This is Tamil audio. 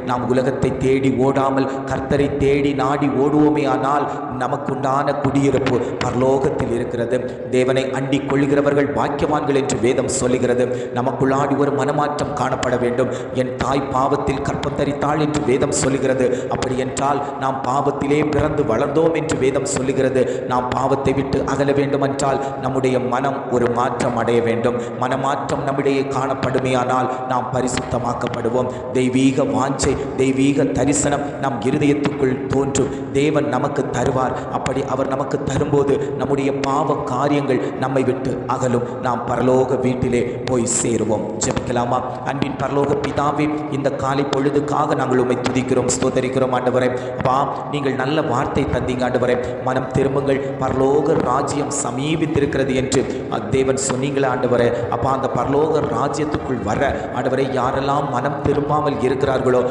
நாம் உலகத்தை தேடி ஓடாமல் கர்த்தரை தேடி நாடி ஓடுவோமே ஆனால் நமக்குண்டான குடியிருப்பு பரலோகத்தில் இருக்கிறது. தேவனை அண்டிக் கொள்கிறவர்கள் பாக்கியவான்கள் என்று வேதம் சொல்லுகிறது. நமக்குள்ளாடி ஒரு மனமாற்றம் காணப்பட வேண்டும். என் தாய் பாவத்தில் கற்பம் தரித்தாள் என்று வேதம் சொல்லுகிறது. அப்படி என்றால் நாம் பாவத்திலே பிறந்து வளர்ந்தோம் என்று வேதம் சொல்லுகிறது. நாம் பாவத்தை விட்டு அகல வேண்டும் என்றால் நம்முடைய மனம் ஒரு மாற்றம் அடைய வேண்டும். மனமாற்றம் நம்மிடையே காணப்படுமேயானால் நாம் பரிசுத்தமாக்கப்படுவோம். தெய்வீக வாஞ்சை, தெய்வீக தரிசனம் நம் இருதயத்துக்குள் தோன்றும். தேவன் நமக்கு தருவார். அப்படி அவர் நமக்கு தரும்போது நம்முடைய பாவ காரியங்கள் நம்மை விட்டு அகலும். நாம் பரலோக வீட்டிலே போய் சேருவோம். ஜெபிக்கலாமா? அன்பின் பரலோக பிதாவே, இந்த காலை பொழுதுக்காக நாங்கள் உம்மை துதிக்கிறோம், ஸ்தோத்தரிக்கிறோம் ஆண்டவரே. அப்பா, நீங்கள் நல்ல வார்த்தை தந்தீங்க ஆண்டவரே. மனம் திரும்புங்கள், பரலோக ராஜ்யம் சமீபித்திருக்கிறது என்று தேவன் சொன்னீங்களே ஆண்டவரே. அப்பா, அந்த பரலோக ராஜ்யத்துக்குள் வர ஆண்டவரே யாரெல்லாம் மனம் திரும்பாமல் இருக்கிறார்களோ